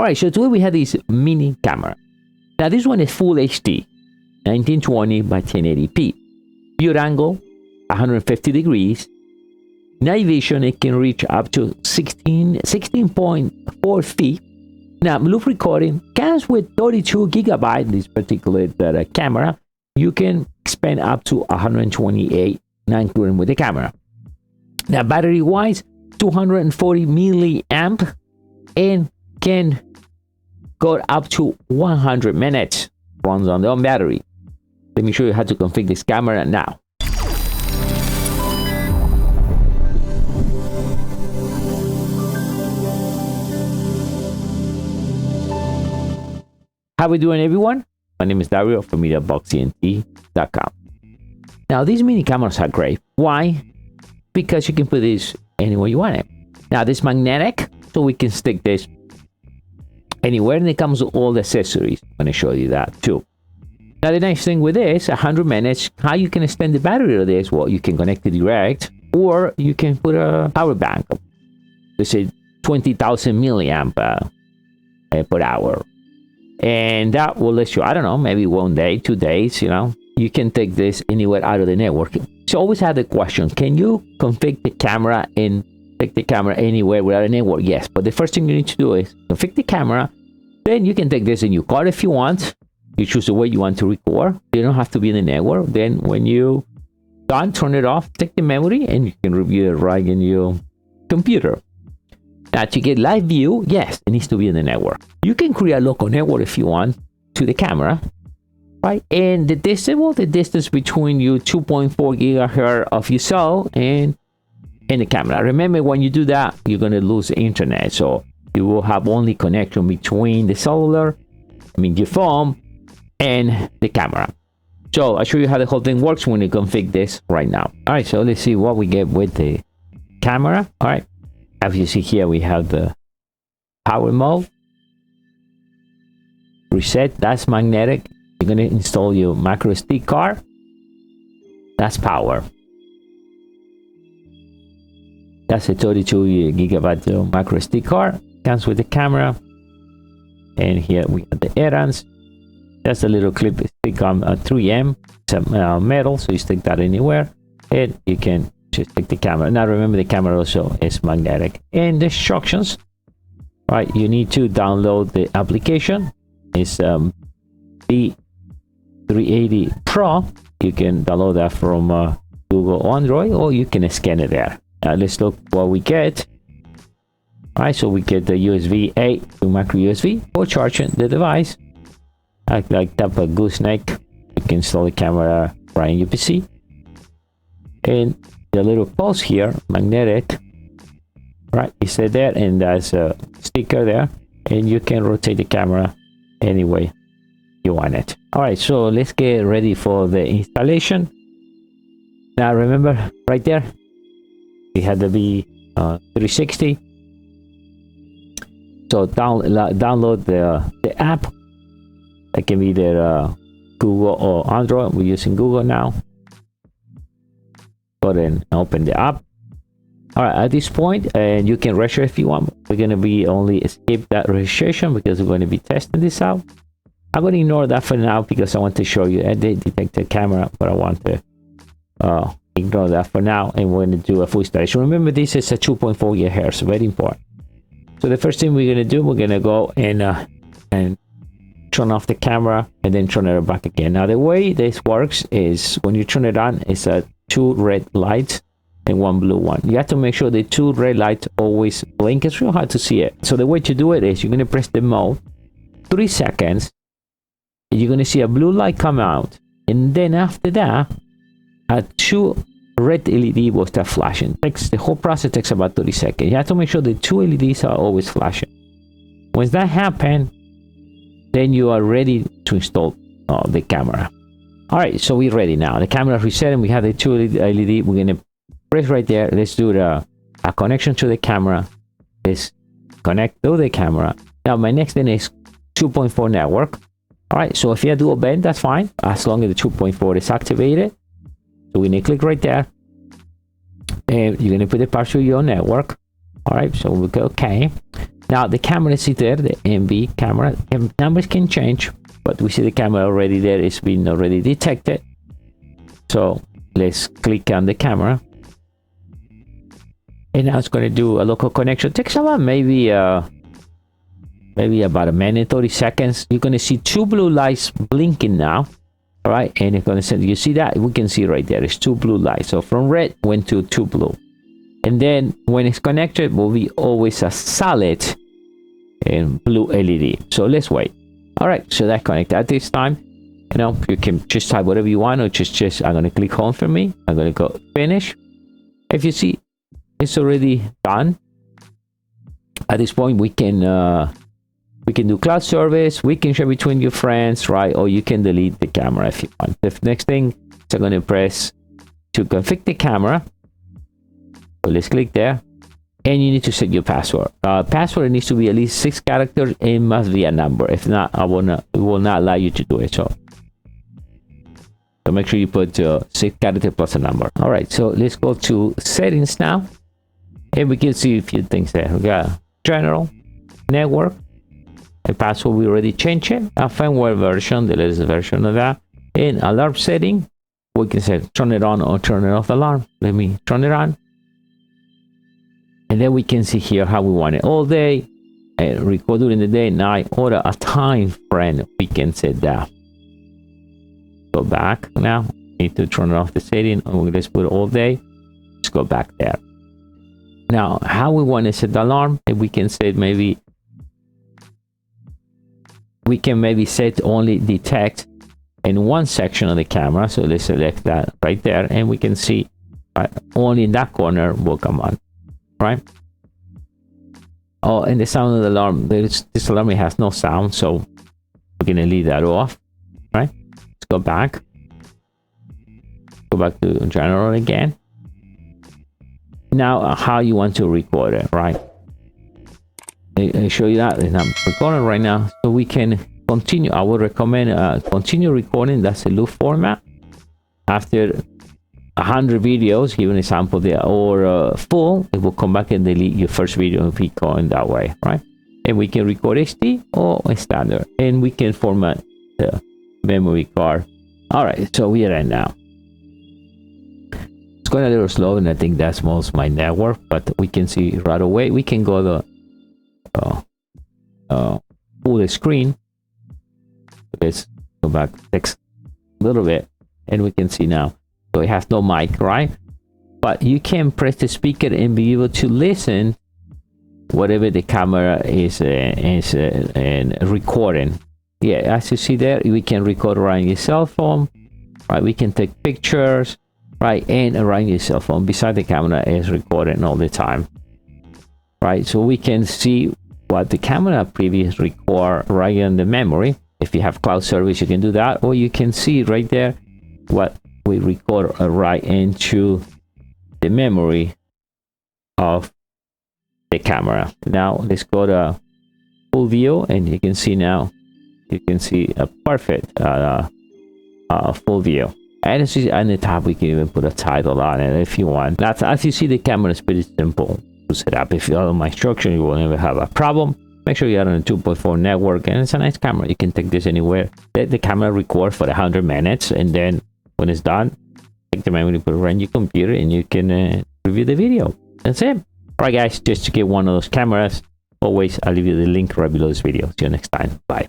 right, so today we have this mini camera. Now this one is full HD, 1920 by 1080p. View angle, 150 degrees. Night vision, it can reach up to 16.4 feet. Now, loop recording comes with 32 gigabytes. This particular camera, you can expand up to 128, not including with the camera. Now, battery-wise, 240 milliamp and can go up to 100 minutes. Runs on the own battery. Let me show you how to configure this camera now. How we doing, everyone? My name is Dario from mediaboxentlab.com. Now, these mini cameras are great. Why? Because you can put this anywhere you want it. Now, this magnetic, so we can stick this anywhere, and it comes with all the accessories. I'm going to show you that too. Now, the nice thing with this, 100 minutes, how you can extend the battery of this? Well, you can connect it direct, or you can put a power bank. Let's say 20,000 milliamp per hour. And that will let you, I don't know, maybe 1 day, 2 days, you know, you can take this anywhere out of the network. So always have the question, can you configure the camera and take the camera anywhere without a network? Yes, but the first thing you need to do is configure the camera. Then you can take this in your car if you want. You choose the way you want to record. You don't have to be in the network. Then when you done, turn it off, take the memory, and you can review it right in your computer. Now, to get live view, yes, it needs to be in the network. You can create a local network if you want to the camera, right? And the distance, well, the distance between you 2.4 gigahertz of your cell and the camera. Remember, when you do that, you're going to lose the internet. So you will have only connection between the cellular, your phone, and the camera. So I'll show you how the whole thing works when you configure this right now. All right, so let's see what we get with the camera. All right. As you see here, we have the power mode. Reset, that's magnetic. You're going to install your micro SD card. That's power. That's a 32 gigabyte micro SD card. Comes with the camera. And here we have the errands. That's a little clip stick on 3M. It's metal, so you stick that anywhere. And you can just take the camera. Now remember, the camera also is magnetic. And the instructions, right? You need to download the application. It's B380 Pro. You can download that from Google or Android, or you can scan it there. Let's look what we get. All right, so we get the USB-A to micro USB for charging the device. Like tap a gooseneck, you can install the camera right in your PC. And the little pulse here, magnetic, right? It's there, and there's a sticker there, and you can rotate the camera any way you want it. All right, so let's get ready for the installation. Now remember, right there, we had to be 360. So download the app. That can be either Google or Android. We're using Google now. Go ahead and open the app. All right, at this point, and you can register if you want. We're going to be only skip that registration because we're going to be testing this out. I'm going to ignore that for now because I want to show you a detector camera, but I want to ignore that for now, and we're going to do a full installation. Remember, this is a 2.4 gigahertz, very important. So the first thing we're going to do, we're going to go and turn off the camera and then turn it back again. Now the way this works is when you turn it on, it's a 2 red lights and 1 blue one. You have to make sure the 2 red lights always blink. It's real hard to see it. So the way to do it is you're going to press the mode 3 seconds, and you're going to see a blue light come out, and then after that 2 red LED will start flashing. The whole process takes about 30 seconds. You have to make sure the 2 LEDs are always flashing. Once that happens, then you are ready to install the camera. All right, so we're ready now. The camera reset, and we have the 2 LED. We're going to press right there. Let's do a connection to the camera. Let's connect to the camera. Now my next thing is 2.4 network. All right, so if you do a band, that's fine, as long as the 2.4 is activated. So we're going to click right there, and you're going to put the password of your network. All right, so we'll go okay. Now the camera is there, the MV camera. Numbers can change, but we see the camera already there. It's been already detected. So let's click on the camera. And now it's going to do a local connection. It takes about maybe about a minute, 30 seconds. You're going to see two blue lights blinking now. All right, and it's going to send, you see that? We can see right there, it's two blue lights. So from red went to two blue. And then when it's connected, will be always a solid and blue LED. So let's wait. All right, so that connected at this time. You know, you can just type whatever you want, or just I'm going to click home for me. I'm going to go finish. If you see, it's already done. At this point, we can do cloud service. We can share between your friends, right? Or you can delete the camera if you want. The next thing, so I'm going to press to configure the camera. So let's click there, and you need to set your password. Password needs to be at least 6 characters. It must be a number. If not, it will not allow you to do it. So make sure you put 6 characters plus a number. All right, so let's go to settings now, and we can see a few things there. We got general, network, a password. We already changed it. A firmware version, the latest version of that, and alarm setting. We can say turn it on or turn it off alarm. Let me turn it on. And then we can see here how we want it all day, record during the day, night, or a time frame. We can set that. Go back now. Need to turn off the setting. Let's put all day. Let's go back there. Now, how we want to set the alarm? If we can set maybe, we can maybe set only detect in one section of the camera. So let's select that right there, and we can see only in that corner will come on. Right. Oh, and the sound of the alarm, this alarm has no sound, so we're gonna leave that off. Right, let's go back to general again. Now how you want to record it, right? I show you that, and I'm recording right now, so we can continue. I would recommend continue recording. That's a loop format. After 100 videos, give an example there, or full, it will come back and delete your first video if we go in that way, right? And we can record HD or standard, and we can format the memory card. All right, so we are at now. It's going a little slow, and I think that's most my network, but we can see right away. We can go to full screen. Let's go back next a little bit, and we can see now. So it has no mic, right? But you can press the speaker and be able to listen whatever the camera is recording. Yeah, as you see there, we can record around your cell phone, right? We can take pictures, right? And around your cell phone beside the camera is recording all the time, right? So we can see what the camera previously record right in the memory. If you have cloud service, you can do that, or you can see right there what we record right into the memory of the camera. Now let's go to full view, and you can see now, you can see a perfect full view. And as you see on the top, we can even put a title on it if you want. That's, as you see, the camera is pretty simple to set up. If you follow my instruction, you will never have a problem. Make sure you are on a 2.4 network, and it's a nice camera. You can take this anywhere. Let the camera record for 100 minutes, and then when it's done, take the memory, put it around your computer, and you can review the video. That's it. All right, guys, just to get one of those cameras, always I'll leave you the link right below this video. See you next time. Bye.